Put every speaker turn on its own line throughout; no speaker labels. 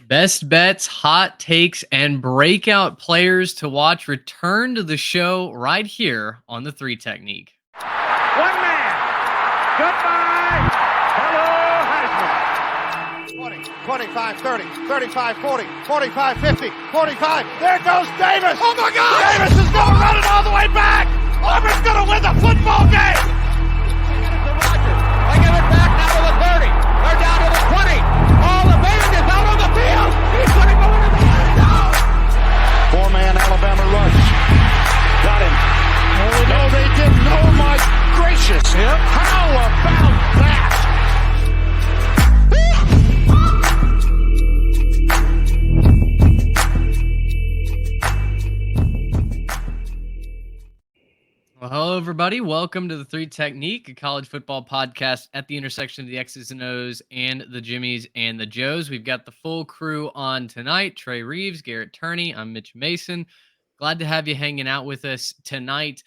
Best bets, hot takes, and breakout players to watch return to the show right here on the Three Technique.
One man. Goodbye. Hello, Heisman.
20, 25, 30, 35, 40, 45, 50, 45. There goes Davis. Oh, my God. Davis is going running all the way back. Auburn's going to win the football game.
They give it back now to the 30. They're down to the 20. All the band is out on the field. He's going to go into the end zone.
Four-man Alabama rush. Got him. No, they didn't. Oh, my gracious.
Yep.
How about that?
Well, hello, everybody. Welcome to the Three Technique, a college football podcast at the intersection of the X's and O's and the Jimmies and the Joes. We've got the full crew on tonight. Trey Reeves, Garrett Turney. I'm Mitch Mason. Glad to have you hanging out with us tonight.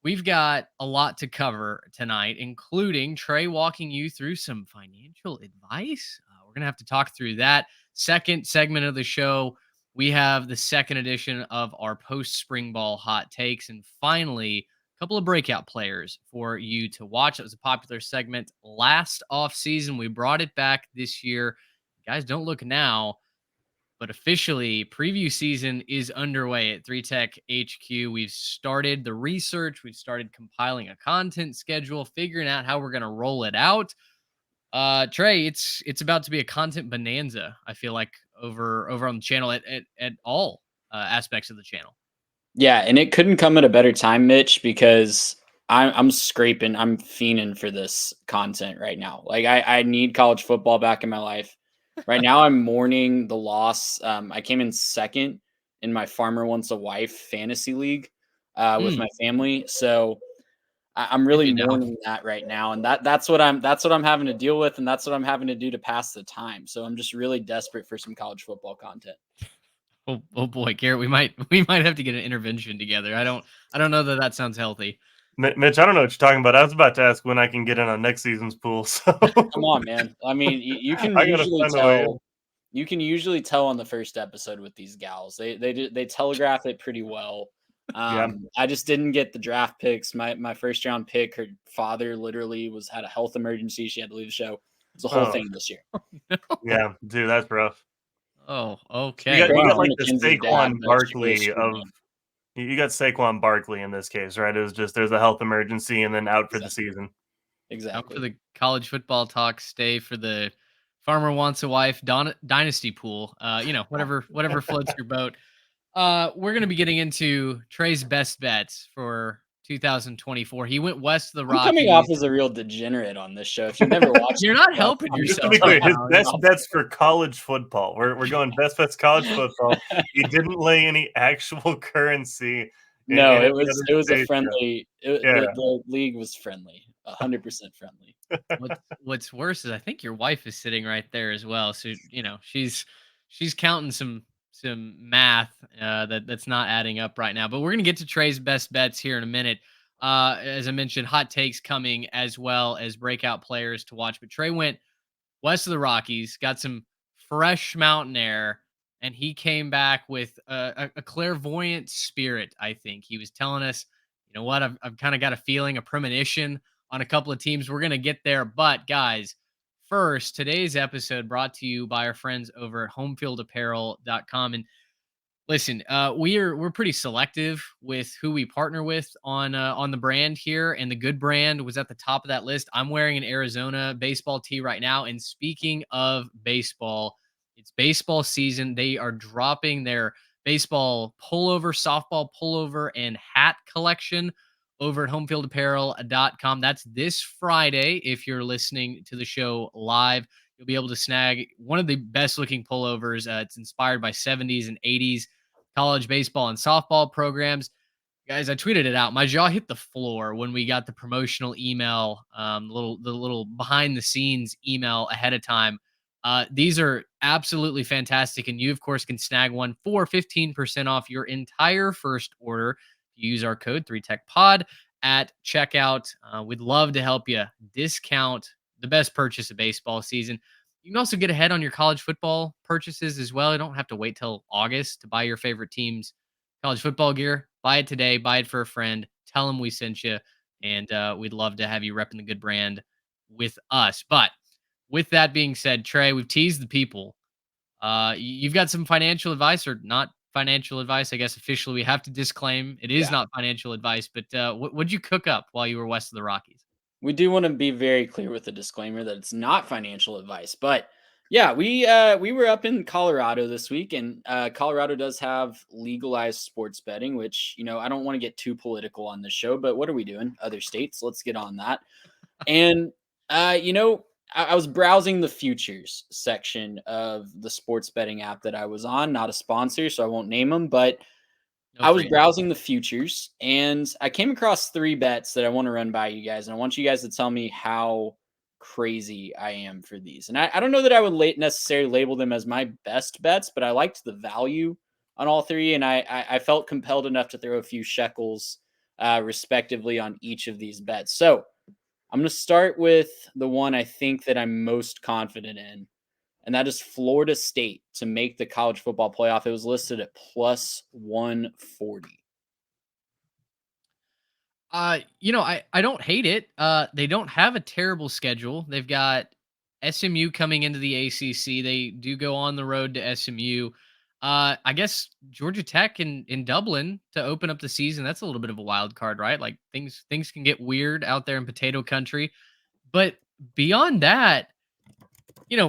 We've got a lot to cover tonight, including Trey walking you through some financial advice. We're going to have to talk through that. Second segment of the show, we have the second edition of our post-spring ball hot takes. And finally, couple of breakout players for you to watch. That was a popular segment last offseason. We brought it back this year. Guys, don't look now, but officially preview season is underway at 3 Tech HQ. We've started the research. We've started compiling a content schedule, figuring out how we're going to roll it out. Trey, it's about to be a content bonanza, I feel like, over on the channel at all aspects of the channel.
Yeah, and it couldn't come at a better time, Mitch, because I'm scraping, I'm fiending for this content right now. Like I need college football back in my life. Right now, I'm mourning the loss. I came in second in my Farmer Wants a Wife fantasy league with my family, so I'm really mourning that right now, and that's what I'm having to deal with, and that's what I'm having to do to pass the time. So I'm just really desperate for some college football content.
Oh boy, Garrett, we might have to get an intervention together. I don't know that sounds healthy.
Mitch, I don't know what you're talking about. I was about to ask when I can get in on next season's pool. So
come on, man. I mean, you can usually tell. You can usually tell on the first episode with these gals. They telegraph it pretty well.
Yeah.
I just didn't get the draft picks. My first round pick, her father literally had a health emergency. She had to leave the show. It's a whole thing this year.
No.
Yeah, dude, that's rough.
Oh, okay.
You got like the Saquon Barkley of. You got Saquon Barkley in this case, right? It was just there's a health emergency and then out for the season.
Exactly.
Out for the college football talk, stay for the Farmer Wants a Wife dynasty pool. Whatever floats your boat. We're gonna be getting into Trey's best bets for 2024. He went west of the Rockies.
I'm coming off as a real degenerate on this show. If you've never watched,
you're not helping yourself.
Just to be clear, his best bets for college football. We're going best bets college football. He didn't lay any actual currency.
No, it was a friendly. The league was friendly, 100% friendly.
What's worse is I think your wife is sitting right there as well. So she's counting some math that's not adding up right now. But we're gonna get to Trey's best bets here in a minute. As I mentioned, hot takes coming as well as breakout players to watch. But Trey went west of the Rockies, got some fresh mountain air, and he came back with a clairvoyant spirit. I think he was telling us, you know what, I've kind of got a feeling, a premonition on a couple of teams. We're gonna get there, but guys. First, today's episode brought to you by our friends over at homefieldapparel.com. And listen, we're pretty selective with who we partner with on the brand here, and the good brand was at the top of that list. I'm wearing an Arizona baseball tee right now, and speaking of baseball, it's baseball season. They are dropping their baseball pullover, softball pullover, and hat collection over at homefieldapparel.com. That's this Friday. If you're listening to the show live, you'll be able to snag one of the best looking pullovers. It's inspired by 70s and 80s college baseball and softball programs. Guys, I tweeted it out. My jaw hit the floor when we got the promotional email, the little behind the scenes email ahead of time. These are absolutely fantastic. And you, of course, can snag one for 15% off your entire first order. Use our code 3TechPod at checkout. We'd love to help you discount the best purchase of baseball season. You can also get ahead on your college football purchases as well. You don't have to wait till August to buy your favorite team's college football gear. Buy it today. Buy it for a friend. Tell them we sent you, and we'd love to have you repping the good brand with us. But with that being said, Trey, we've teased the people. You've got some financial advice, or not financial advice? I guess officially we have to disclaim it is
Yeah.
not financial advice. But what'd you cook up while you were west of the Rockies?
We do want to be very clear with the disclaimer that it's not financial advice, but yeah, we were up in Colorado this week, and Colorado does have legalized sports betting, which I don't want to get too political on this show, but what are we doing? Other states, let's get on that. And I was browsing the futures section of the sports betting app that I was on, not a sponsor, so I won't name them, but
No
I was
free.
browsing the futures and I came across 3 bets that I want to run by you guys. And I want you guys to tell me how crazy I am for these. And I don't know that I would necessarily label them as my best bets, but I liked the value on all 3. And I felt compelled enough to throw a few shekels respectively on each of these bets. So I'm going to start with the one I think that I'm most confident in, and that is Florida State to make the college football playoff. It was listed at plus 140.
I don't hate it. They don't have a terrible schedule. They've got SMU coming into the ACC. They do go on the road to SMU. I guess Georgia Tech in Dublin to open up the season. That's a little bit of a wild card, right? Like things can get weird out there in potato country. But beyond that,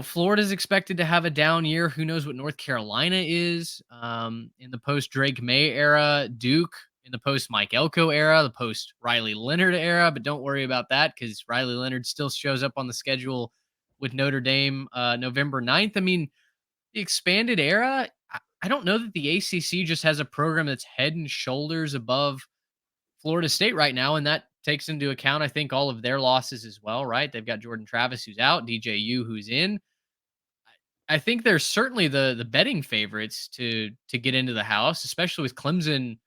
Florida's expected to have a down year. Who knows what North Carolina is in the post Drake May era, Duke in the post Mike Elko era, the post Riley Leonard era. But don't worry about that because Riley Leonard still shows up on the schedule with Notre Dame November 9th. I mean, the expanded era, I don't know that the ACC just has a program that's head and shoulders above Florida State right now, and that takes into account, I think, all of their losses as well, right? They've got Jordan Travis who's out, DJU who's in. I think they're certainly the betting favorites to get into the house, especially with Clemson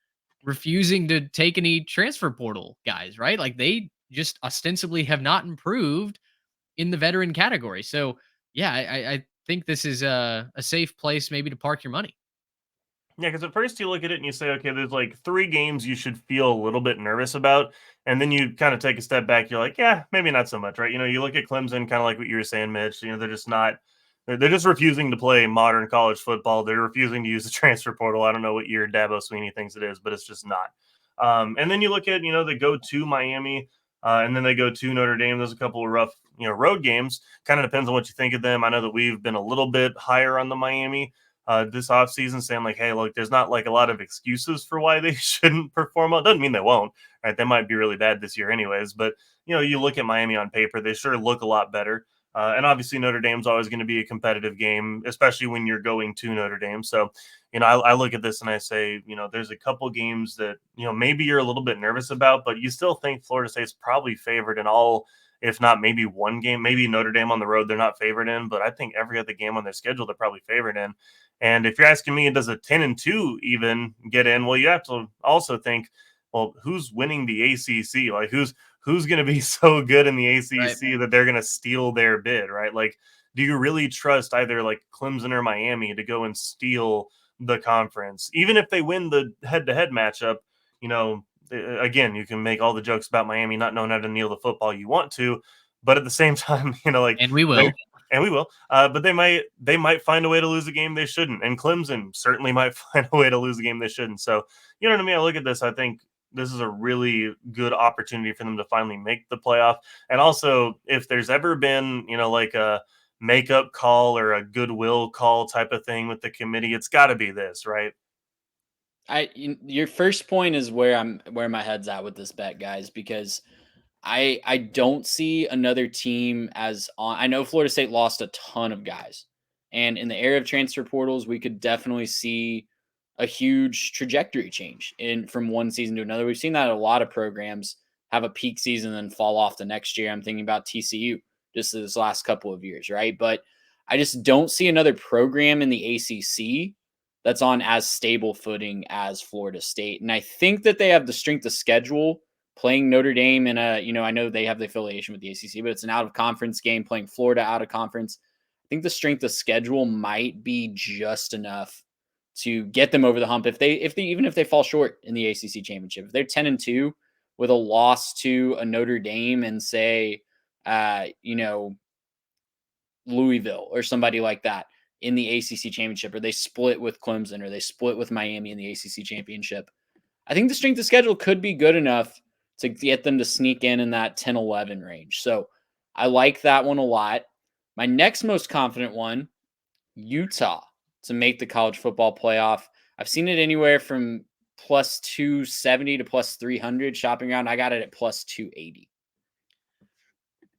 refusing to take any transfer portal guys, right? Like they just ostensibly have not improved in the veteran category. So yeah, I think this is a safe place maybe to park your money.
Yeah, because at first you look at it and you say, okay, there's like 3 games you should feel a little bit nervous about. And then you kind of take a step back. You're like, yeah, maybe not so much, right? You look at Clemson, kind of like what you were saying, Mitch. They're just not, they're just refusing to play modern college football. They're refusing to use the transfer portal. I don't know what year Dabo Sweeney thinks it is, but it's just not. And then you look at, they go to Miami. And then they go to Notre Dame. There's a couple of rough, road games. Kind of depends on what you think of them. I know that we've been a little bit higher on the Miami this offseason, saying like, hey, look, there's not like a lot of excuses for why they shouldn't perform well. Doesn't mean they won't, right? They might be really bad this year anyways, but you look at Miami on paper, they sure look a lot better. And obviously Notre Dame's always going to be a competitive game, especially when you're going to Notre Dame. So, I look at this and I say, there's a couple games that, maybe you're a little bit nervous about, but you still think Florida State's probably favored in all, if not maybe one game. Maybe Notre Dame on the road they're not favored in, but I think every other game on their schedule they're probably favored in. And if you're asking me, does a 10-2 even get in? Well, you have to also think, well, who's winning the ACC? Like who's going to be so good in the ACC
Right.
that they're going to steal their bid, right? Like, do you really trust either like Clemson or Miami to go and steal the conference? Even if they win the head-to-head matchup, again, you can make all the jokes about Miami not knowing how to kneel the football you want to, but at the same time, like,
And we will.
and we will. But they might find a way to lose a game they shouldn't, and Clemson certainly might find a way to lose a game they shouldn't. So, you know what I mean? I look at this. I think this is a really good opportunity for them to finally make the playoff. And also, if there's ever been, like a makeup call or a goodwill call type of thing with the committee, it's got to be this, right?
Your first point is where my head's at with this bet, guys, because I don't see another team as on. I know Florida State lost a ton of guys, and in the era of transfer portals, we could definitely see a huge trajectory change in from one season to another. We've seen that a lot of programs have a peak season and then fall off the next year. I'm thinking about TCU just this last couple of years, right? But I just don't see another program in the ACC that's on as stable footing as Florida State. And I think that they have the strength of schedule playing Notre Dame in a, I know they have the affiliation with the ACC, but it's an out of conference game playing Florida out of conference. I think the strength of schedule might be just enough to get them over the hump even if they fall short in the ACC championship. If they're 10-2 with a loss to a Notre Dame and say Louisville or somebody like that in the ACC championship, or they split with Clemson or they split with Miami in the ACC championship, I think the strength of schedule could be good enough to get them to sneak in that 10-11 range. So I like that one a lot. My next most confident one, Utah to make the college football playoff. I've seen it anywhere from plus 270 to plus 300 shopping around. I got it at plus 280.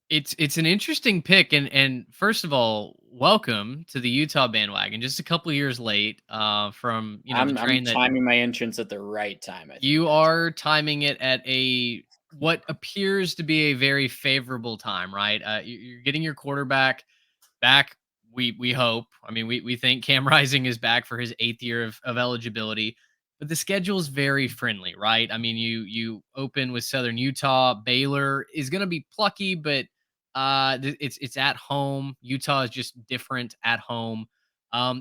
It's an interesting pick, and first of all, welcome to the Utah bandwagon. Just a couple years late from the
I'm
train that
timing my entrance at the right time. I think
you are timing it at a what appears to be a very favorable time, right? You're getting your quarterback back. We hope. I mean, we think Cam Rising is back for his 8th year of eligibility, but the schedule is very friendly, right? I mean, you open with Southern Utah. Baylor is going to be plucky, but it's at home. Utah is just different at home.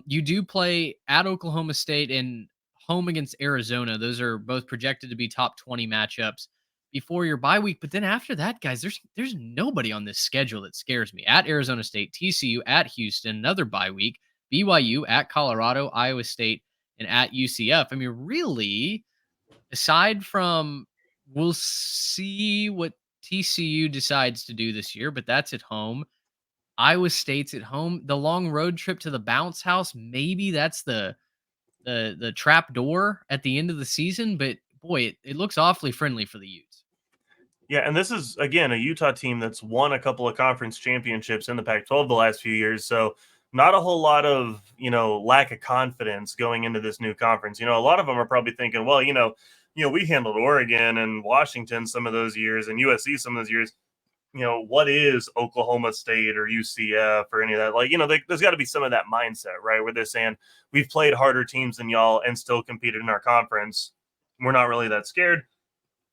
You do play at Oklahoma State and home against Arizona. Those are both projected to be top 20 matchups before your bye week. But then after that, guys, there's nobody on this schedule that scares me. At Arizona State, TCU, at Houston, another bye week, BYU, at Colorado, Iowa State, and at UCF. I mean, really, aside from we'll see what TCU decides to do this year, but that's at home. Iowa State's at home. The long road trip to the bounce house, maybe that's the trap door at the end of the season, but boy, it looks awfully friendly for the Utes.
Yeah, and this is again a Utah team that's won a couple of conference championships in the Pac-12 the last few years. So not a whole lot of lack of confidence going into this new conference. A lot of them are probably thinking, well, we handled Oregon and Washington some of those years, and USC some of those years. What is Oklahoma State or UCF or any of that? Like, there's got to be some of that mindset, right? Where they're saying we've played harder teams than y'all and still competed in our conference. We're not really that scared.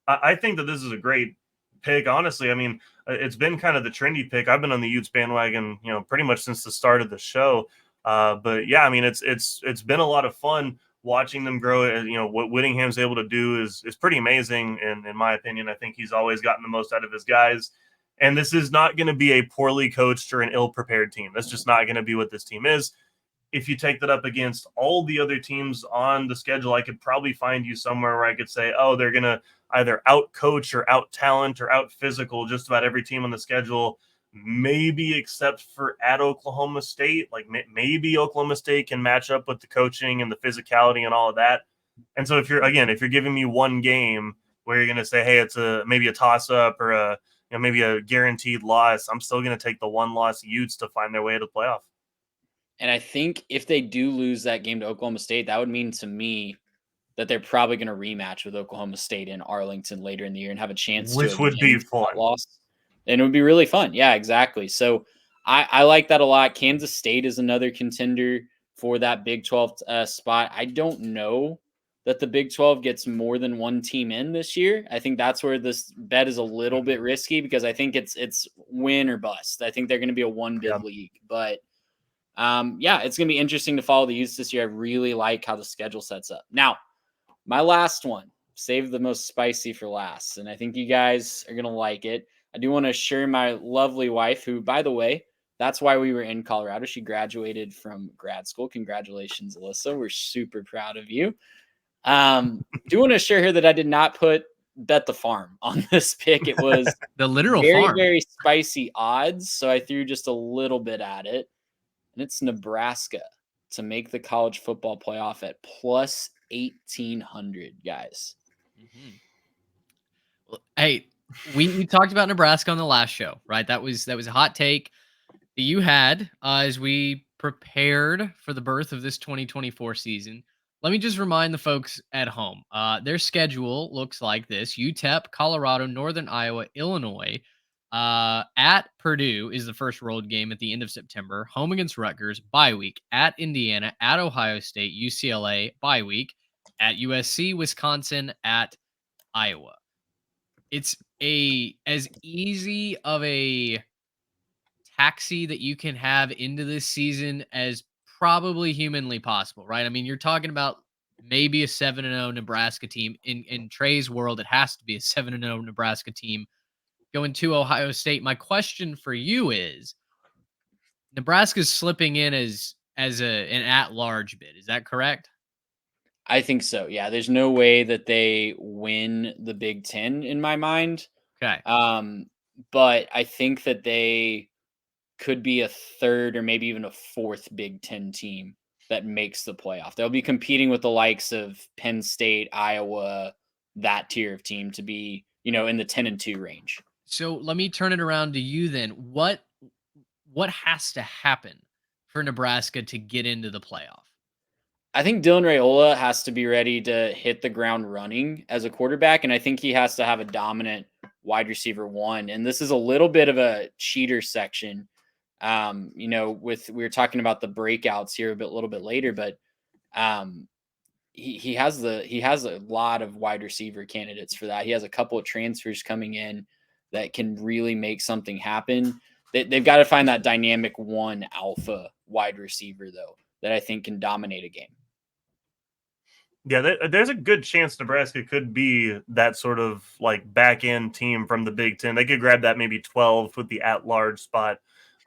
I think that this is a great pick, honestly. I mean, it's been kind of the trendy pick. I've been on the Utes bandwagon, pretty much since the start of the show. But yeah, I mean, it's been a lot of fun watching them grow. What Whittingham's able to do is pretty amazing, and in my opinion, I think he's always gotten the most out of his guys. And this is not going to be a poorly coached or an ill-prepared team. That's just not going to be what this team is. If you take that up against all the other teams on the schedule, I could probably find you somewhere where I could say, oh, they're going to either out coach or out talent or out physical just about every team on the schedule, maybe except for at Oklahoma State. Like maybe Oklahoma State can match up with the coaching and the physicality and all of that. And so if you're giving me one game where you're going to say, hey, it's maybe a toss up or maybe a guaranteed loss, I'm still going to take the one loss Utes to find their way to the playoff.
And I think if they do lose that game to Oklahoma State, that would mean to me that they're probably going to rematch with Oklahoma State in Arlington later in the year and have a chance
Which would be fun.
Loss. And it would be really fun. Yeah, exactly. So I like that a lot. Kansas State is another contender for that Big 12 spot. I don't know that the Big 12 gets more than one team in this year. I think that's where this bet is a little bit risky because I think it's win or bust. I think they're going to be a one bid league. But it's going to be interesting to follow the Utes this year. I really like how the schedule sets up. Now, my last one, save the most spicy for last, and I think you guys are going to like it. I do want to assure my lovely wife, who, by the way, that's why we were in Colorado. She graduated from grad school. Congratulations, Alyssa. We're super proud of you. Do want to assure her that I did not bet the farm on this pick. It was
the literal
very,
farm.
very spicy odds, so I threw just a little bit at it. And it's Nebraska to make the college football playoff at plus 1,800, guys.
Mm-hmm. Well, hey, we talked about Nebraska on the last show, right? That was a hot take that you had as we prepared for the birth of this 2024 season. Let me just remind the folks at home. Their schedule looks like this: UTEP, Colorado, Northern Iowa, Illinois. At Purdue is the first road game at the end of September. Home against Rutgers, bye week. At Indiana, at Ohio State, UCLA, bye week. At USC, Wisconsin, at Iowa. It's as easy of a taxi that you can have into this season as probably humanly possible, right? I mean, you're talking about maybe a 7-0 Nebraska team. In Trey's world, it has to be a 7-0 Nebraska team going to Ohio State. My question for you is, Nebraska's slipping in as an at-large bid. Is that correct?
I think so. Yeah, there's no way that they win the Big Ten in my mind.
Okay.
But I think that they could be a third or maybe even a fourth Big Ten team that makes the playoff. They'll be competing with the likes of Penn State, Iowa, that tier of team to be, in the 10-2 range.
So let me turn it around to you then. What has to happen for Nebraska to get into the playoff?
I think Dylan Raiola has to be ready to hit the ground running as a quarterback, and I think he has to have a dominant wide receiver one. And this is a little bit of a cheater section. We were talking about the breakouts here a little bit later, but he has a lot of wide receiver candidates for that. He has a couple of transfers coming in that can really make something happen. They've got to find that dynamic one alpha wide receiver though that I think can dominate a game.
Yeah, there's a good chance Nebraska could be that sort of like back end team from the Big Ten. They could grab that maybe 12 with the at large spot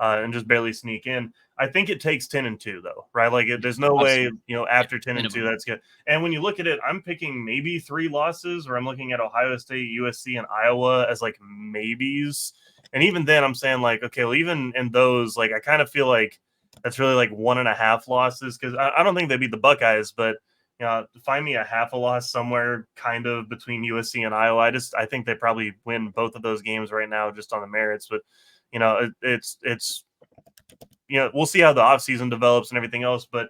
and just barely sneak in. I think it takes 10-2 though, right? Like there's no way, after 10-2 that's good. And when you look at it, I'm picking maybe 3 losses, or I'm looking at Ohio State, USC, and Iowa as like maybes. And even then, I'm saying like, okay, well, even in those, like I kind of feel like that's really like 1.5 losses because I don't think they beat the Buckeyes, but find me a half a loss somewhere kind of between USC and Iowa. I think they probably win both of those games right now just on the merits. But, it's we'll see how the offseason develops and everything else. But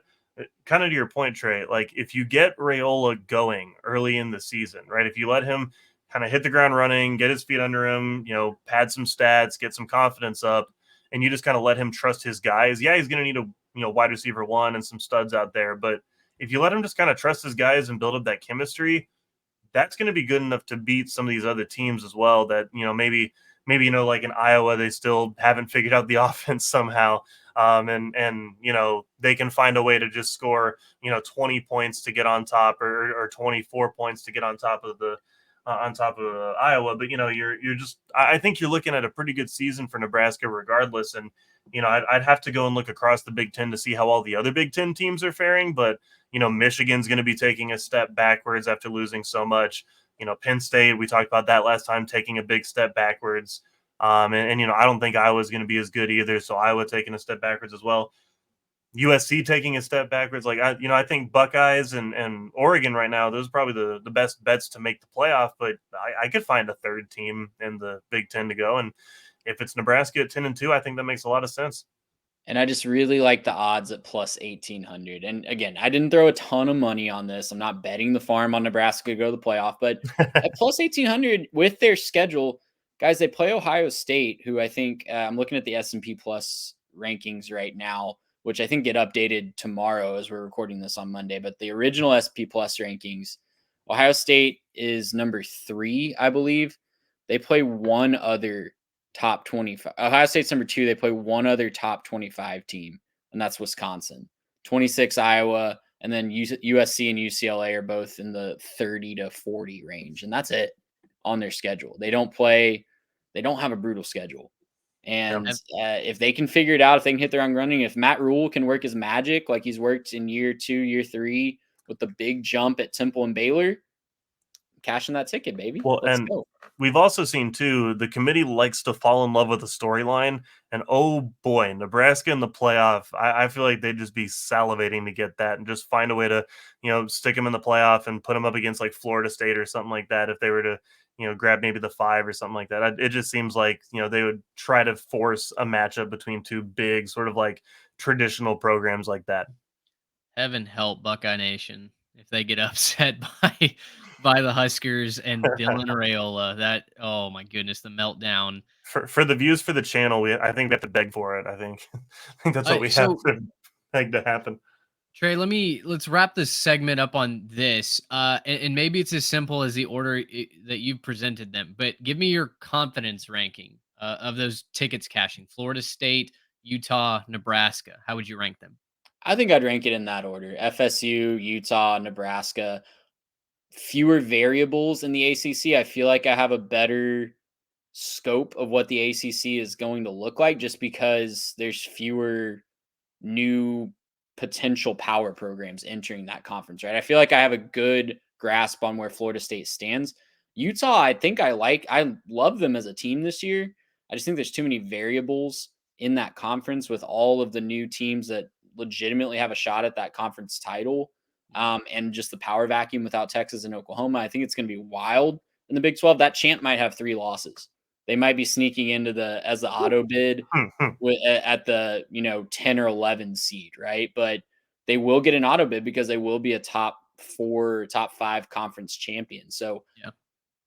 kind of to your point, Trey, like if you get Raiola going early in the season, right, if you let him kind of hit the ground running, get his feet under him, pad some stats, get some confidence up, and you just kind of let him trust his guys. Yeah, he's going to need a wide receiver one and some studs out there, but if you let him just kind of trust his guys and build up that chemistry, that's going to be good enough to beat some of these other teams as well that, maybe, like in Iowa, they still haven't figured out the offense somehow. And they can find a way to just score, 20 points to get on top or 24 points to get on top of Iowa. But, I think you're looking at a pretty good season for Nebraska regardless. And, I'd have to go and look across the Big Ten to see how all the other Big Ten teams are faring. But, Michigan's going to be taking a step backwards after losing so much. Penn State, we talked about that last time, taking a big step backwards. I don't think Iowa's going to be as good either. So Iowa taking a step backwards as well. USC taking a step backwards. Like, I think Buckeyes and Oregon right now, those are probably the best bets to make the playoff. But I could find a third team in the Big Ten to go. And if it's Nebraska at 10-2, I think that makes a lot of sense.
And I just really like the odds at plus 1,800. And again, I didn't throw a ton of money on this. I'm not betting the farm on Nebraska to go to the playoff, but at plus 1,800 with their schedule, guys, they play Ohio State, who I think I'm looking at the S&P Plus rankings right now, which I think get updated tomorrow as we're recording this on Monday. But the original S&P Plus rankings, Ohio State is number 3, I believe. They play one other top 25. Ohio State's number 2. They play one other top 25 team, and that's Wisconsin. 26 Iowa, and then USC and UCLA are both in the 30 to 40 range, and that's it on their schedule. They don't have a brutal schedule. And if they can figure it out, if they can hit their own running, if Matt Rule can work his magic like he's worked in year 2, year 3 with the big jump at Temple and Baylor, cashing that ticket, baby.
Well,
Let's
and
go.
We've also seen, too, the committee likes to fall in love with the storyline. And, oh, boy, Nebraska in the playoff, I feel like they'd just be salivating to get that and just find a way to, stick them in the playoff and put them up against, like, Florida State or something like that if they were to, grab maybe the 5 or something like that. It just seems like, they would try to force a matchup between two big sort of, like, traditional programs like that.
Heaven help Buckeye Nation if they get upset by the Huskers and Dylan Raiola. That, oh my goodness, the meltdown.
For the views for the channel, I think we have to beg for it. I think that's what we have to beg to happen.
Trey, let's wrap this segment up on this. And maybe it's as simple as the order that you've presented them, but give me your confidence ranking of those tickets cashing? Florida State, Utah, Nebraska. How would you rank them?
I think I'd rank it in that order: FSU, Utah, Nebraska. Fewer variables in the ACC. I feel like I have a better scope of what the ACC is going to look like, just because there's fewer new potential power programs entering that conference, right? I feel like I have a good grasp on where Florida State stands. Utah, I love them as a team this year. I just think there's too many variables in that conference with all of the new teams that legitimately have a shot at that conference title. And just the power vacuum without Texas and Oklahoma. I think it's going to be wild in the Big 12. That champ might have 3 losses. They might be sneaking into as the auto bid at the 10 or 11 seed, right? But they will get an auto bid because they will be a top 4, top 5 conference champion. So
Yeah.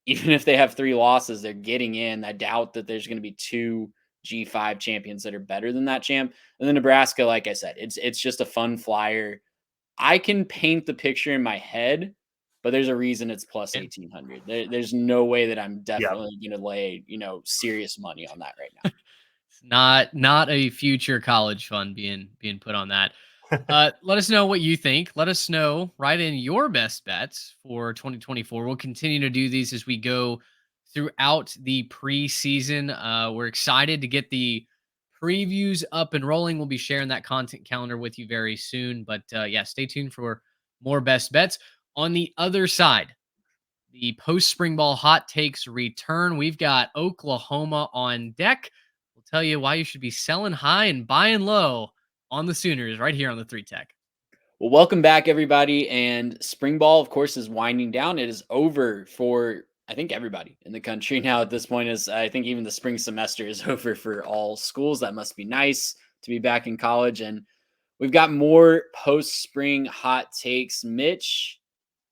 even if they have 3 losses, they're getting in. I doubt that there's going to be 2 G5 champions that are better than that champ. And then Nebraska, like I said, it's just a fun flyer. I can paint the picture in my head, but there's a reason it's plus
Yeah.
1,800. There's no way that I'm
Yeah.
definitely going to lay, serious money on that right now.
It's not a future college fund being put on that. Let us know what you think. Let us know. Write in your best bets for 2024. We'll continue to do these as we go throughout the preseason. We're excited to get the previews up and rolling. We'll be sharing that content calendar with you very soon. But yeah, stay tuned for more best bets. On the other side, the post spring ball hot takes return. We've got Oklahoma on deck. We'll tell you why you should be selling high and buying low on the Sooners right here on the 3 Tech.
Well, welcome back, everybody. And spring ball, of course, is winding down. It is over for, I think, everybody in the country now at this point. Is I think even the spring semester is over for all schools. That must be nice to be back in college. And we've got more post spring hot takes. Mitch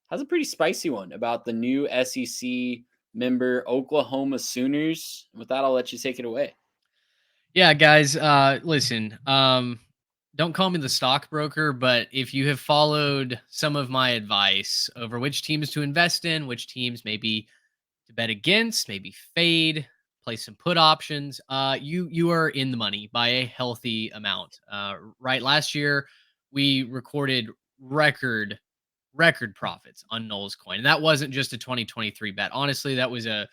has a pretty spicy one about the new SEC member Oklahoma Sooners. With that, I'll let you take it away.
Yeah, guys, listen, don't call me the stockbroker, but if you have followed some of my advice over which teams to invest in, which teams maybe to bet against, maybe fade, play some put options, you are in the money by a healthy amount. Right, last year we recorded record profits on Knowles coin, and that wasn't just a 2023 bet. Honestly, that was a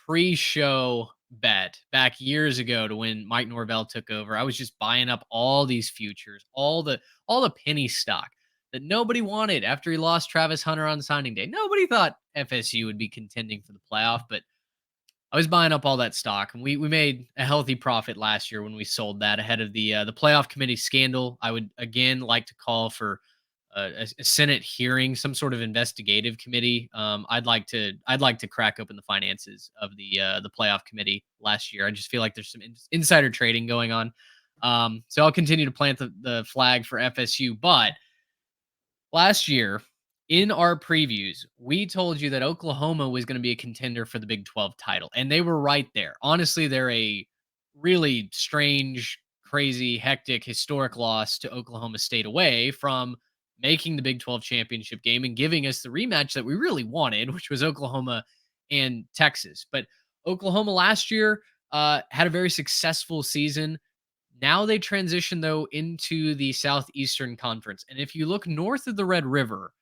pre-show bet back years ago to when Mike Norvell took over. I was just buying up all these futures, all the penny stock that nobody wanted after he lost Travis Hunter on signing day. Nobody thought FSU would be contending for the playoff, but I was buying up all that stock, and we made a healthy profit last year when we sold that ahead of the playoff committee scandal. I would again like to call for a Senate hearing, some sort of investigative committee. I'd like to crack open the finances of the playoff committee last year. I just feel like there's some insider trading going on. So I'll continue to plant the flag for FSU, but last year, in our previews, we told you that Oklahoma was going to be a contender for the Big 12 title, and they were right there. Honestly, they're a really strange, crazy, hectic, historic loss to Oklahoma State away from making the Big 12 championship game and giving us the rematch that we really wanted, which was Oklahoma and Texas. But Oklahoma last year had a very successful season. Now they transition, though, into the Southeastern Conference. And if you look north of the Red River,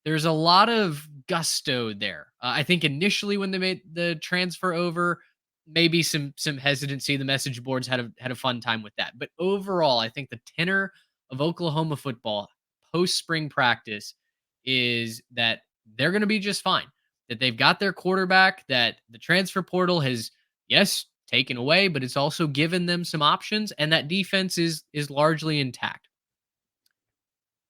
there's a lot of gusto there. I think initially when they made the transfer over, maybe some hesitancy. The message boards had a fun time with that. But overall, I think the tenor of Oklahoma football post spring practice is that they're going to be just fine. That they've got their quarterback, that the transfer portal has, yes, taken away, but it's also given them some options, and that defense is largely intact.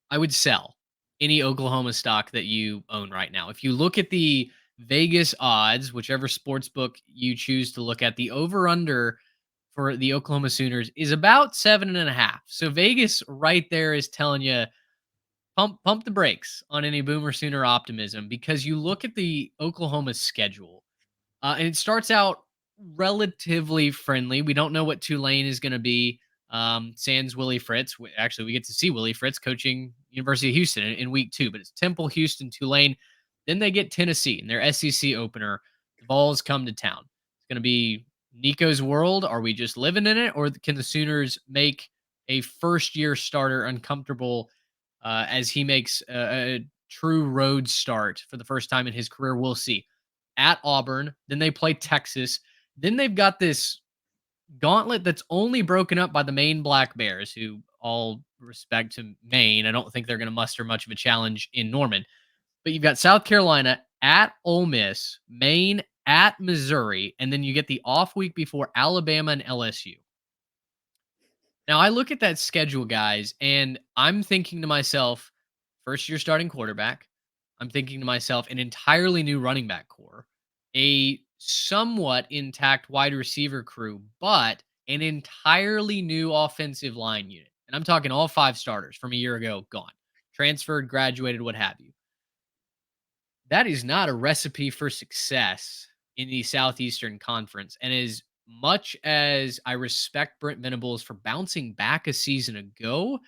I would sell any Oklahoma stock that you own right now. If you look at the Vegas odds, whichever sports book you choose to look at, the over under for the Oklahoma Sooners is about 7.5. So Vegas right there is telling you pump the brakes on any Boomer Sooner optimism, because you look at the Oklahoma schedule. And it starts out relatively friendly. We don't know what Tulane is going to be. Sans Willie Fritz. Actually, we get to see Willie Fritz coaching University of Houston in week 2, but it's Temple, Houston, Tulane. Then they get Tennessee in their SEC opener. The Vols come to town. It's going to be Nico's world? Are we just living in it, or can the Sooners make a first-year starter uncomfortable as he makes a true road start for the first time in his career? We'll see. At Auburn, then they play Texas. Then they've got this gauntlet that's only broken up by the Maine Black Bears, who, all respect to Maine, I don't think they're going to muster much of a challenge in Norman. But you've got South Carolina at Ole Miss, Maine at Missouri, and then you get the off week before Alabama and LSU. Now, I look at that schedule, guys, and I'm thinking to myself, first year starting quarterback. I'm thinking to myself, an entirely new running back core, a somewhat intact wide receiver crew, but an entirely new offensive line unit. And I'm talking all 5 starters from a year ago gone, transferred, graduated, what have you. That is not a recipe for success in the Southeastern Conference. And as much as I respect Brent Venables for bouncing back a season ago,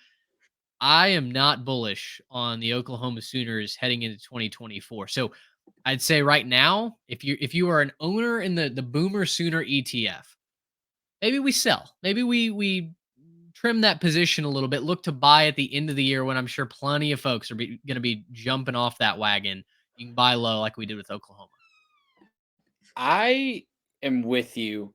I am not bullish on the Oklahoma Sooners heading into 2024. So I'd say right now, if you are an owner in the Boomer Sooner ETF, maybe we sell. Maybe we trim that position a little bit. Look to buy at the end of the year when I'm sure plenty of folks are going to be jumping off that wagon. You can buy low like we did with Oklahoma.
I am with you.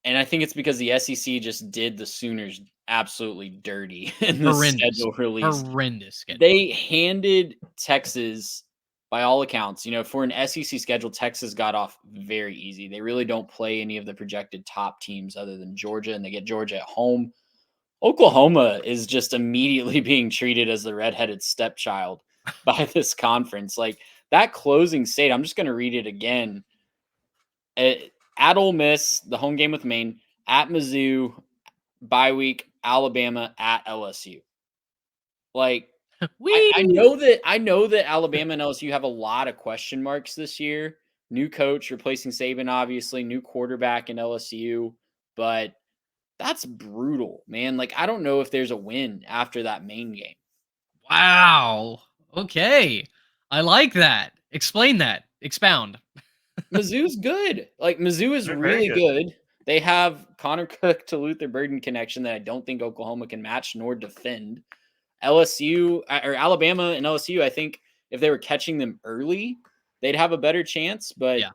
And I think it's because the SEC just did the Sooners absolutely dirty in the
Horrendous.
schedule release.
Horrendous schedule.
They handed Texas, by all accounts, for an SEC schedule, Texas got off very easy. They really don't play any of the projected top teams other than Georgia, and they get Georgia at home. Oklahoma is just immediately being treated as the redheaded stepchild by this conference. Like that closing state, I'm just going to read it again. At Ole Miss, the home game with Maine, at Mizzou, bye week, Alabama, at LSU. Like, I know that Alabama and LSU have a lot of question marks this year. New coach replacing Saban, obviously, new quarterback in LSU, but that's brutal, man. Like, I don't know if there's a win after that Maine game.
Wow. Okay. I like that. Explain that. Expound.
Mizzou's good. Like Mizzou is really good. They have Connor Cook to Luther Burden connection that I don't think Oklahoma can match nor defend. LSU or Alabama and LSU, I think if they were catching them early, they'd have a better chance. But
Yeah.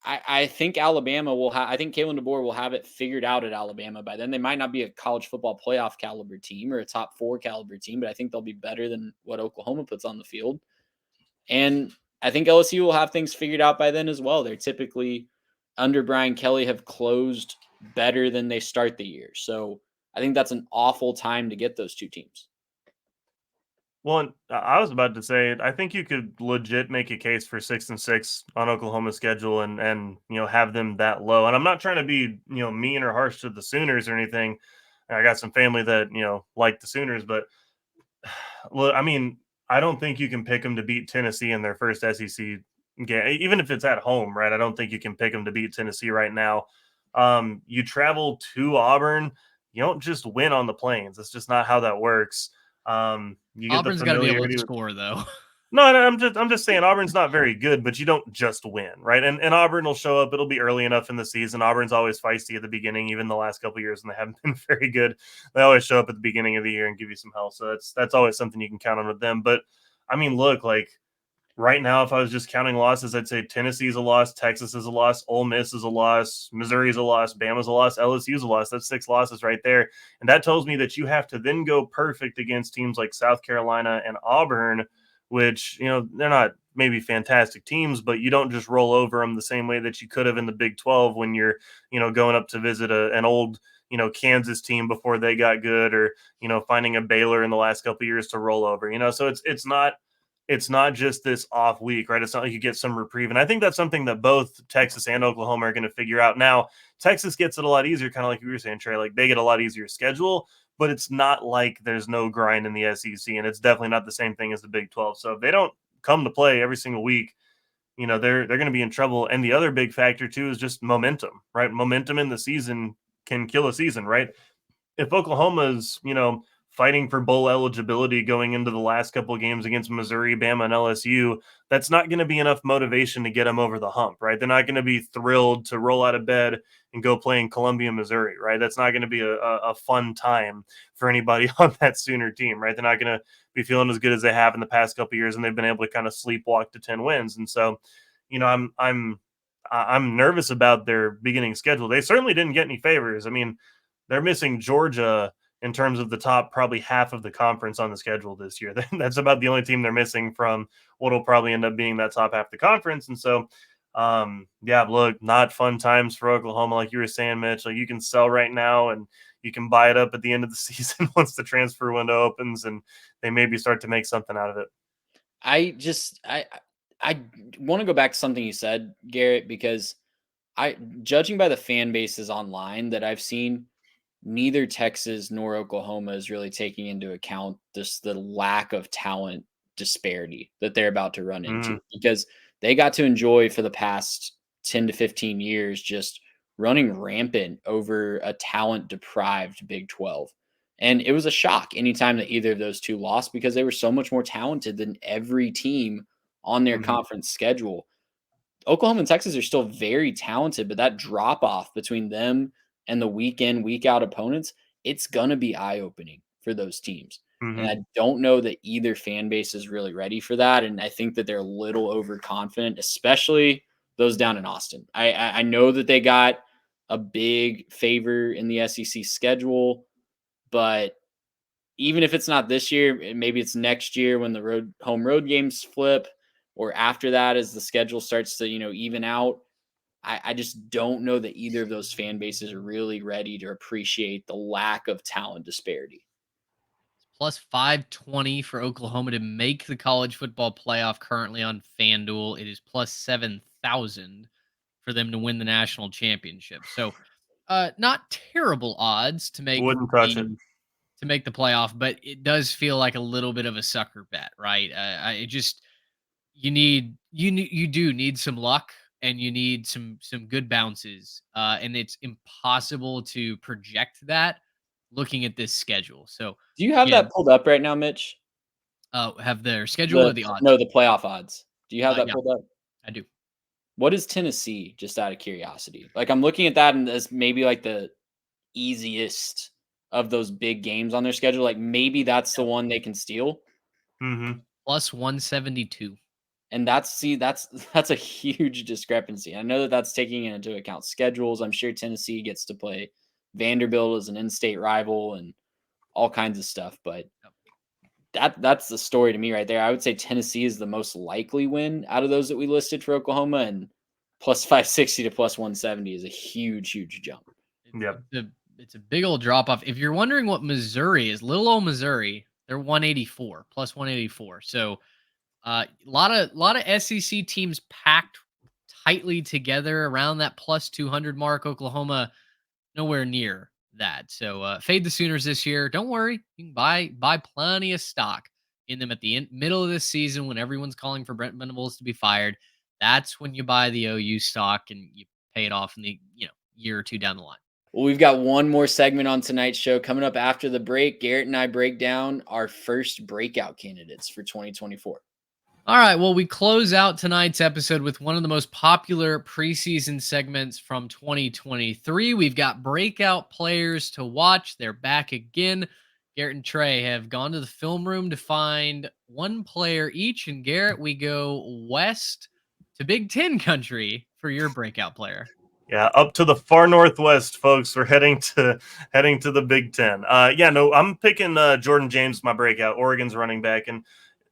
I think Alabama will have. I think Kalen DeBoer will have it figured out at Alabama by then. They might not be a college football playoff caliber team or a top 4 caliber team, but I think they'll be better than what Oklahoma puts on the field. And I think LSU will have things figured out by then as well. They're typically under Brian Kelly have closed better than they start the year. So I think that's an awful time to get those two teams.
Well, and I was about to say, I think you could legit make a case for 6-6 on Oklahoma's schedule and have them that low. And I'm not trying to be mean or harsh to the Sooners or anything. I got some family that like the Sooners, but look, I mean, I don't think you can pick them to beat Tennessee in their first SEC game, even if it's at home, right? I don't think you can pick them to beat Tennessee right now. You travel to Auburn, you don't just win on the plains. That's just not how that works. You get
Auburn's got to be able to score, though.
No, I'm just saying Auburn's not very good, but you don't just win, right? And Auburn will show up. It'll be early enough in the season. Auburn's always feisty at the beginning, even the last couple of years, and they haven't been very good. They always show up at the beginning of the year and give you some hell. So that's always something you can count on with them. But I mean, look, like right now, if I was just counting losses, I'd say Tennessee's a loss, Texas is a loss, Ole Miss is a loss, Missouri's a loss, Bama's a loss, LSU's a loss. That's 6 losses right there. And that tells me that you have to then go perfect against teams like South Carolina and Auburn, which, they're not maybe fantastic teams, but you don't just roll over them the same way that you could have in the Big 12 when you're, going up to visit an old, Kansas team before they got good, or, finding a Baylor in the last couple of years to roll over, so it's not just this off week, right? It's not like you get some reprieve. And I think that's something that both Texas and Oklahoma are going to figure out. Now, Texas gets it a lot easier, kind of like you were saying, Trey, like they get a lot easier schedule, but it's not like there's no grind in the SEC, and it's definitely not the same thing as the Big 12. So if they don't come to play every single week, they're going to be in trouble. And the other big factor too is just momentum, right? Momentum in the season can kill a season, right? If Oklahoma's, fighting for bowl eligibility going into the last couple of games against Missouri, Bama, and LSU, that's not going to be enough motivation to get them over the hump, right? They're not going to be thrilled to roll out of bed and go play in Columbia, Missouri, right? That's not going to be a fun time for anybody on that Sooner team, right? They're not going to be feeling as good as they have in the past couple of years, and they've been able to kind of sleepwalk to 10 wins. And so, I'm nervous about their beginning schedule. They certainly didn't get any favors. I mean, they're missing Georgia in terms of the top probably half of the conference on the schedule this year. That's about the only team they're missing from what will probably end up being that top half of the conference. And so, yeah, look, not fun times for Oklahoma, like you were saying, Mitch. Like, you can sell right now and you can buy it up at the end of the season once the transfer window opens, and they maybe start to make something out of it.
I want to go back to something you said, Garrett, because judging by the fan bases online that I've seen, neither Texas nor Oklahoma is really taking into account the lack of talent disparity that they're about to run into, because they got to enjoy for the past 10 to 15 years just running rampant over a talent deprived Big 12. And it was a shock anytime that either of those two lost, because they were so much more talented than every team on their conference schedule. Oklahoma and Texas are still very talented, but that drop off between them and the week in, week out opponents, it's going to be eye opening for those teams. And I don't know that either fan base is really ready for that. And I think that they're a little overconfident, especially those down in Austin. I know that they got a big favor in the SEC schedule, but even if it's not this year, maybe it's next year when the home road games flip, or after that as the schedule starts to, even out. I just don't know that either of those fan bases are really ready to appreciate the lack of talent disparity.
Plus 520 for Oklahoma to make the college football playoff currently on FanDuel. It is plus 7,000 for them to win the national championship. So, not terrible odds to make
Wouldn't touch it.
to make the playoff, but it does feel like a little bit of a sucker bet, right? You do need some luck, and you need some good bounces, and it's impossible to project that looking at this schedule. So,
Do you have
again,
that pulled up right now, Mitch?
have their schedule or the odds?
No, the playoff odds. Do you have that
Yeah,
pulled up?
I do.
What is Tennessee, just out of curiosity? Like, I'm looking at that and as maybe like the easiest of those big games on their schedule. Like, maybe that's the one they can steal.
Plus 172.
And that's that's a huge discrepancy. I know that that's taking into account schedules. I'm sure Tennessee gets to play Vanderbilt as an in-state rival and all kinds of stuff, but that's the story to me right there. I would say Tennessee is the most likely win out of those that we listed for Oklahoma, and plus 560 to plus 170 is a huge jump.
It's a big old drop off. If you're wondering what Missouri is, little old Missouri, they're 184, plus 184. So a lot of SEC teams packed tightly together around that plus 200 mark. Oklahoma nowhere near that. So fade the Sooners this year. Don't worry, you can buy plenty of stock in them at the middle of this season when everyone's calling for Brent Venables to be fired. That's when you buy the OU stock and you pay it off in the year or two down the line.
Well, we've got one more segment on tonight's show coming up after the break. Garrett and I break down our first breakout candidates for 2024.
All right, well, we close out tonight's episode with one of the most popular preseason segments from 2023. We've got breakout players to watch. They're back again. Garrett and Trey have gone to the film room to find one player each. And Garrett, we go west to Big Ten country for your breakout player.
Yeah, up to the far northwest, folks. We're heading to the Big Ten. I'm picking Jordan James, my breakout, Oregon's running back, and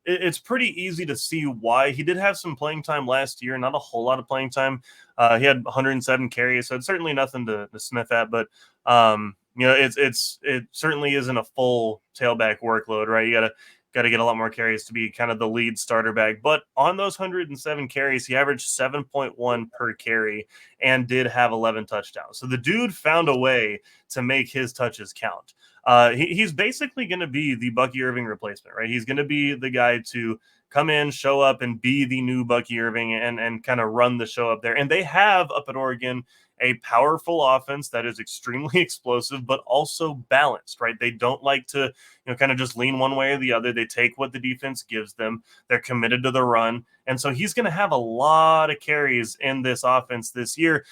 it's pretty easy to see why. He did have some playing time last year, not a whole lot of playing time. He had 107 carries, so it's certainly nothing to sniff at. But it certainly isn't a full tailback workload, right? You gotta get a lot more carries to be kind of the lead starter back. But on those 107 carries, he averaged 7.1 per carry and did have 11 touchdowns. So the dude found a way to make his touches count. He's basically going to be the Bucky Irving replacement, right? He's going to be the guy to come in, show up, and be the new Bucky Irving and kind of run the show up there. And they have up at Oregon a powerful offense that is extremely explosive, but also balanced, right? They don't like to, kind of just lean one way or the other. They take what the defense gives them. They're committed to the run. And so he's going to have a lot of carries in this offense this year,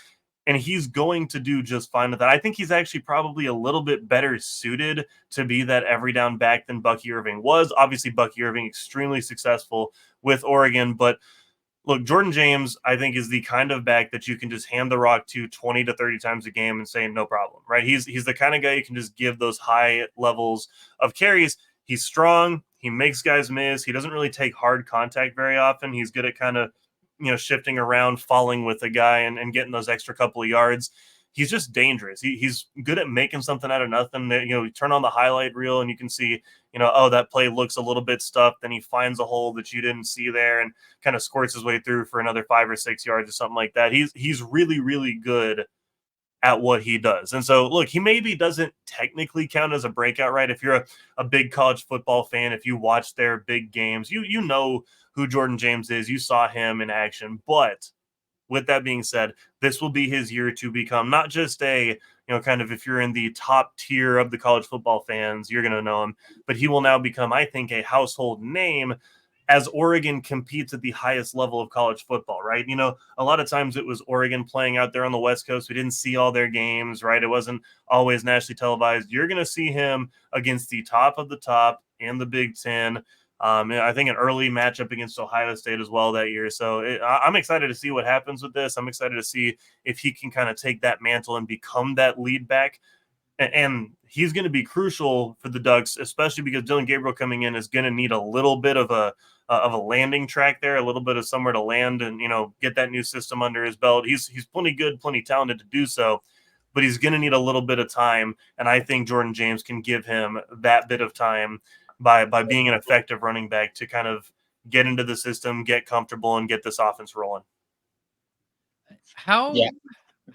and he's going to do just fine with that. I think he's actually probably a little bit better suited to be that every down back than Bucky Irving was. Obviously, Bucky Irving extremely successful with Oregon, but look, Jordan James, I think, is the kind of back that you can just hand the rock to 20 to 30 times a game and say no problem, right? He's the kind of guy you can just give those high levels of carries. He's strong. He makes guys miss. He doesn't really take hard contact very often. He's good at kind of, shifting around, falling with a guy and getting those extra couple of yards. He's just dangerous. He's good at making something out of nothing. That, you turn on the highlight reel and you can see, oh, that play looks a little bit stuffed. Then he finds a hole that you didn't see there and kind of squirts his way through for another 5 or 6 yards or something like that. He's really, really good at what he does. And so, look, he maybe doesn't technically count as a breakout, right? If you're a big college football fan, if you watch their big games, you know who Jordan James is. You saw him in action. But with that being said, this will be his year to become not just a, kind of, if you're in the top tier of the college football fans, you're going to know him, but he will now become, I think, a household name as Oregon competes at the highest level of college football, right? A lot of times it was Oregon playing out there on the West Coast. We didn't see all their games, right? It wasn't always nationally televised. You're going to see him against the top of the top in the Big Ten. I think an early matchup against Ohio State as well that year. So I'm excited to see what happens with this. I'm excited to see if he can kind of take that mantle and become that lead back. And he's going to be crucial for the Ducks, especially because Dylan Gabriel coming in is going to need a little bit of a landing track there, a little bit of somewhere to land and, get that new system under his belt. He's plenty good, plenty talented to do so, but he's going to need a little bit of time. And I think Jordan James can give him that bit of time by being an effective running back to kind of get into the system, get comfortable, and get this offense rolling.
How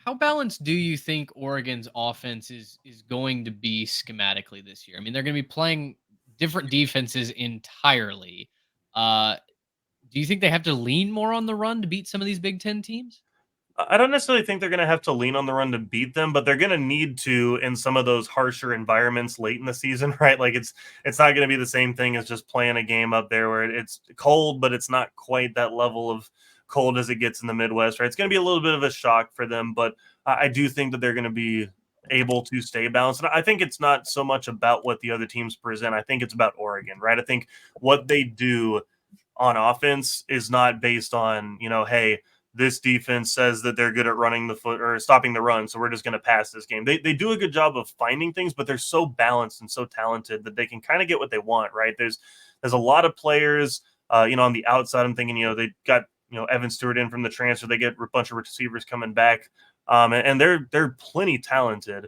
how balanced do you think Oregon's offense is going to be schematically this year? I mean, they're going to be playing different defenses entirely. Uh, do you think they have to lean more on the run to beat some of these Big Ten teams?
I don't necessarily think they're going to have to lean on the run to beat them, but they're going to need to in some of those harsher environments late in the season, right? Like it's not going to be the same thing as just playing a game up there where it's cold, but it's not quite that level of cold as it gets in the Midwest, right? It's going to be a little bit of a shock for them, but I do think that they're going to be able to stay balanced. And I think it's not so much about what the other teams present. I think it's about Oregon, right? I think what they do on offense is not based on, hey, this defense says that they're good at running the foot or stopping the run, so we're just going to pass this game. They do a good job of finding things, but they're so balanced and so talented that they can kind of get what they want, right? There's a lot of players, on the outside. I'm thinking, they got Evan Stewart in from the transfer. They get a bunch of receivers coming back, and they're plenty talented.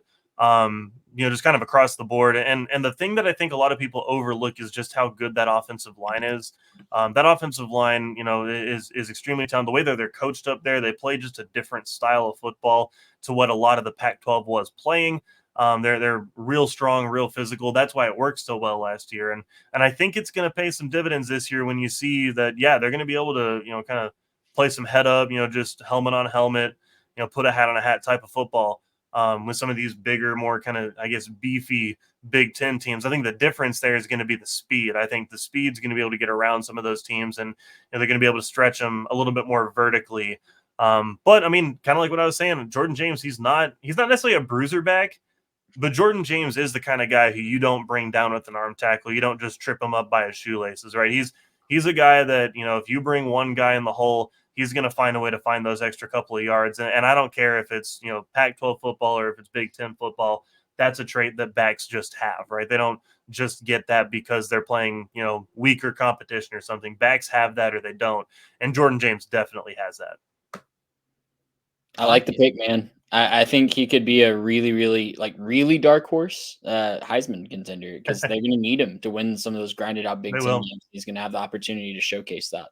Just kind of across the board. And the thing that I think a lot of people overlook is just how good that offensive line is. That offensive line, is extremely talented. The way that they're coached up there, they play just a different style of football to what a lot of the Pac-12 was playing. They're real strong, real physical. That's why it worked so well last year. And I think it's going to pay some dividends this year when you see that, yeah, they're going to be able to, kind of play some head up, just helmet on helmet, put a hat on a hat type of football. With some of these bigger, more kind of, I guess, beefy Big Ten teams. I think the difference there is going to be the speed. I think the speed's going to be able to get around some of those teams, and they're going to be able to stretch them a little bit more vertically. But I mean, kind of like what I was saying, Jordan James, he's not necessarily a bruiser back, but Jordan James is the kind of guy who you don't bring down with an arm tackle. You don't just trip him up by his shoelaces, right? He's a guy that, if you bring one guy in the hole, he's going to find a way to find those extra couple of yards. And I don't care if it's, Pac-12 football or if it's Big Ten football. That's a trait that backs just have, right? They don't just get that because they're playing, weaker competition or something. Backs have that or they don't. And Jordan James definitely has that.
I like the pick, man. I think he could be a really, really, really dark horse Heisman contender because they're going to need him to win some of those grinded out Big Ten games. He's going to have the opportunity to showcase that.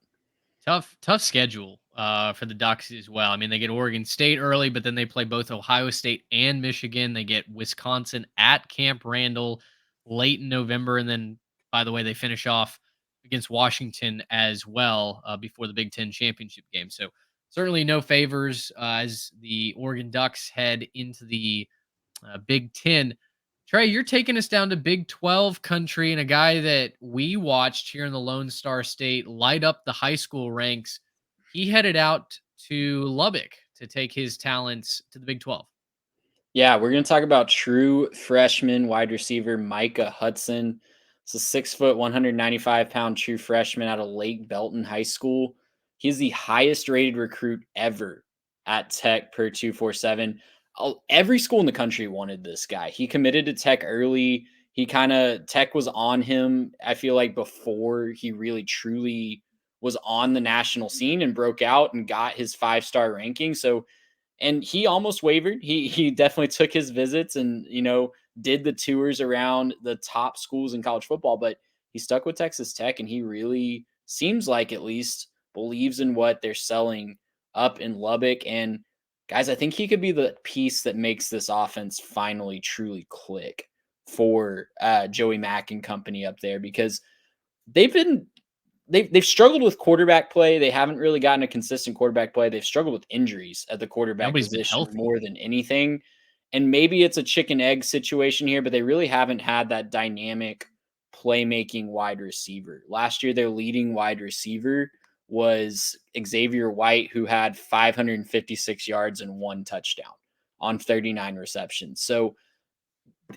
Tough schedule for the Ducks as well. I mean, they get Oregon State early, but then they play both Ohio State and Michigan. They get Wisconsin at Camp Randall late in November, and then, by the way, they finish off against Washington as well before the Big Ten championship game. So certainly no favors as the Oregon Ducks head into the Big Ten. Trey, you're taking us down to Big 12 country, and a guy that we watched here in the Lone Star State light up the high school ranks. He headed out to Lubbock to take his talents to the Big 12.
Yeah, we're going to talk about true freshman wide receiver Micah Hudson. It's a 6 foot, 195-pound true freshman out of Lake Belton High School. He's the highest rated recruit ever at Tech per 247. Every school in the country wanted this guy. He committed to Tech early. Tech was on him, I feel like, before he really truly was on the national scene and broke out and got his 5-star ranking. So, and he almost wavered. He definitely took his visits and, did the tours around the top schools in college football, but he stuck with Texas Tech, and he really seems like, at least, believes in what they're selling up in Lubbock. And guys, I think he could be the piece that makes this offense finally truly click for Joey Mack and company up there, because they've been they've struggled with quarterback play. They haven't really gotten a consistent quarterback play. They've struggled with injuries at the quarterback
Nobody's been
position
healthy.
more than anything. And maybe it's a chicken egg situation here, but they really haven't had that dynamic playmaking wide receiver. Last year, their leading wide receiver was Xavier White, who had 556 yards and 1 touchdown on 39 receptions. So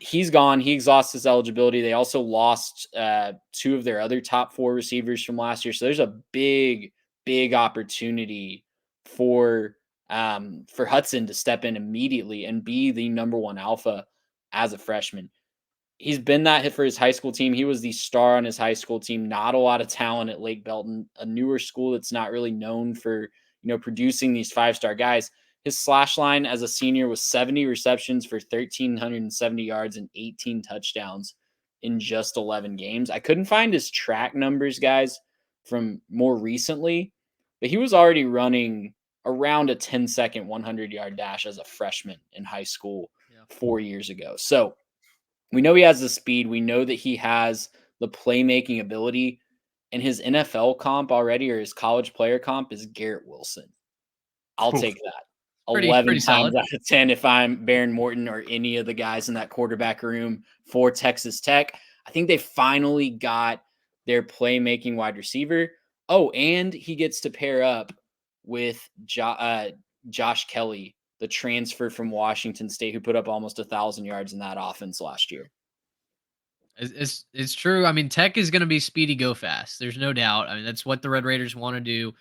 he's gone. He exhausts his eligibility. They also lost 2 of their other top 4 receivers from last year. So there's a big, big opportunity for Hudson to step in immediately and be the number 1 alpha as a freshman. He's been that hit for his high school team. He was the star on his high school team. Not a lot of talent at Lake Belton, a newer school that's not really known for, producing these 5-star guys. His slash line as a senior was 70 receptions for 1,370 yards and 18 touchdowns in just 11 games. I couldn't find his track numbers, guys, from more recently, but he was already running around a 10-second 100-yard dash as a freshman in high school 4 years ago. So we know he has the speed. We know that he has the playmaking ability, and his NFL comp already, or his college player comp, is Garrett Wilson. I'll take that.
Pretty
11
solid.
times out of 10 if I'm Baron Morton or any of the guys in that quarterback room for Texas Tech. I think they finally got their playmaking wide receiver. Oh, and he gets to pair up with Josh Kelly, the transfer from Washington State, who put up almost 1,000 yards in that offense last year.
It's true. I mean, Tech is going to be speedy, go fast. There's no doubt. I mean, that's what the Red Raiders want to do.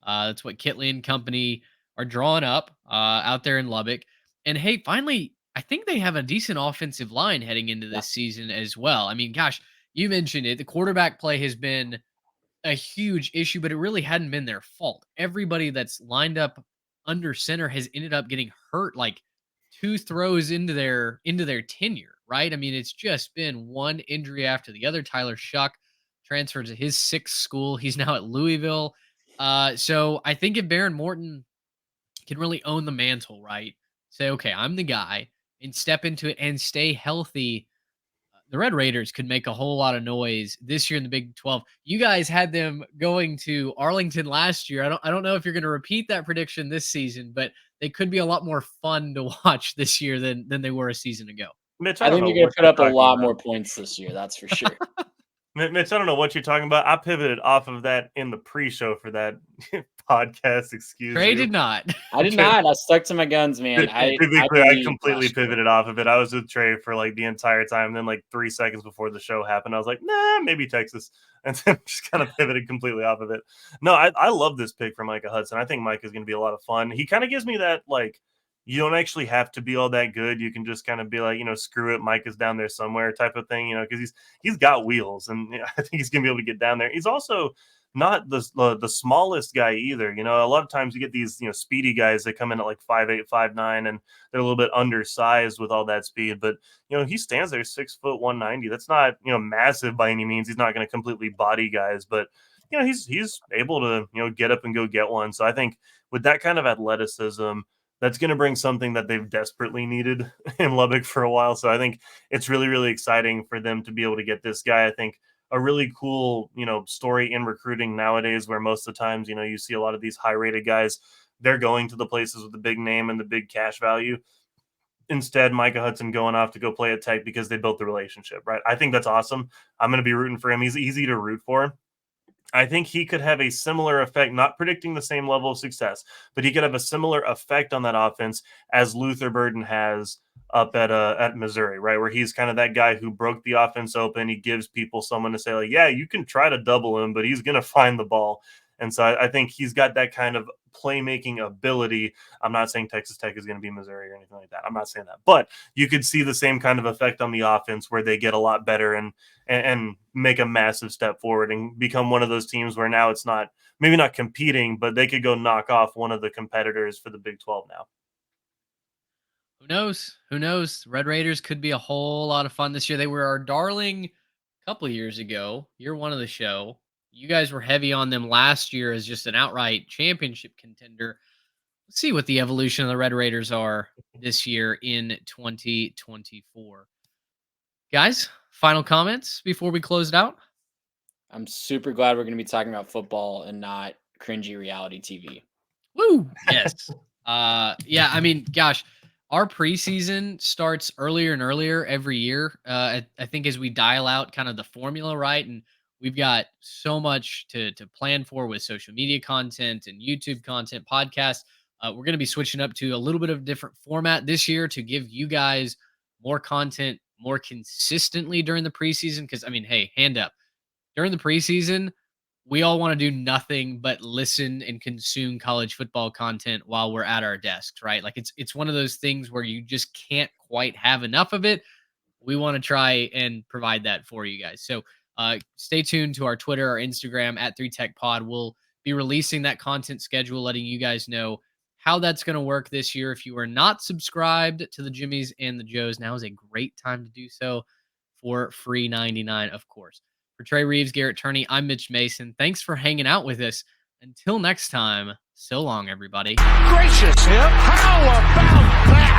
That's what Kitley and company are drawing up out there in Lubbock. And hey, finally, I think they have a decent offensive line heading into this season as well. I mean, gosh, you mentioned it. The quarterback play has been a huge issue, but it really hadn't been their fault. Everybody that's lined up under center has ended up getting hurt like 2 throws into their tenure, right? I mean, it's just been one injury after the other. Tyler Shuck transferred to his 6th school. He's now at Louisville. So I think if Baron Morton can really own the mantle, right? Say, okay, I'm the guy, and step into it and stay healthy, the Red Raiders could make a whole lot of noise this year in the Big 12. You guys had them going to Arlington last year. I don't know if you're going to repeat that prediction this season, but they could be a lot more fun to watch this year than they were a season ago.
Mitch,
I think they're going to put up a lot more points this year. That's for sure.
Mitch, I don't know what you're talking about. I pivoted off of that in the pre-show for that podcast. Excuse
Trey
you.
did not.
I did not. I stuck to my guns, man.
I completely pivoted off of it. I was with Trey for like the entire time. Then like 3 seconds before the show happened, I was like, nah, maybe Texas. And then just kind of pivoted completely off of it. No, I love this pick for Micah Hudson. I think Micah is going to be a lot of fun. He kind of gives me that, like, you don't actually have to be all that good. You can just kind of be like, screw it, Micah's down there somewhere type of thing, because he's got wheels, and I think he's going to be able to get down there. He's also not the smallest guy either. A lot of times you get these, speedy guys that come in at like 5'8", 5'9", and they're a little bit undersized with all that speed. But, he stands there 6 foot 190. That's not, massive by any means. He's not going to completely body guys, but, he's able to, get up and go get one. So I think with that kind of athleticism, that's going to bring something that they've desperately needed in Lubbock for a while. So I think it's really, really exciting for them to be able to get this guy. I think a really cool, story in recruiting nowadays, where most of the times, you see a lot of these high rated guys, they're going to the places with the big name and the big cash value. Instead, Micah Hudson going off to go play at Tech because they built the relationship, right? I think that's awesome. I'm going to be rooting for him. He's easy to root for. I think he could have a similar effect, not predicting the same level of success, but he could have a similar effect on that offense as Luther Burden has up at Missouri, right? Where he's kind of that guy who broke the offense open. He gives people someone to say, like, yeah, you can try to double him, but he's going to find the ball. And so I think he's got that kind of playmaking ability. I'm not saying Texas Tech is going to be Missouri or anything like that. I'm not saying that, but you could see the same kind of effect on the offense where they get a lot better and make a massive step forward and become one of those teams where now it's not, maybe not competing, but they could go knock off one of the competitors for the Big 12 now.
Who knows? Who knows? Red Raiders could be a whole lot of fun this year. They were our darling a couple of years ago, year one of the show. You guys were heavy on them last year as just an outright championship contender. Let's see what the evolution of the Red Raiders are this year in 2024. Guys, final comments before we close it out?
I'm super glad we're going to be talking about football and not cringy reality TV.
Woo! Yes. Yeah, I mean, gosh, our preseason starts earlier and earlier every year. I think as we dial out kind of the formula, right? And we've got so much to plan for with social media content and YouTube content, podcasts. We're going to be switching up to a little bit of different format this year to give you guys more content more consistently during the preseason. Because, I mean, hey, hand up. During the preseason, we all want to do nothing but listen and consume college football content while we're at our desks, right? Like it's one of those things where you just can't quite have enough of it. We want to try and provide that for you guys. So stay tuned to our Twitter or Instagram at 3TechPod. We'll be releasing that content schedule, letting you guys know how that's going to work this year. If you are not subscribed to the Jimmies and the Joes, now is a great time to do so for free 99, of course. For Trey Reeves, Garrett Turney, I'm Mitch Mason. Thanks for hanging out with us. Until next time, so long, everybody.
Gracious him. How about that?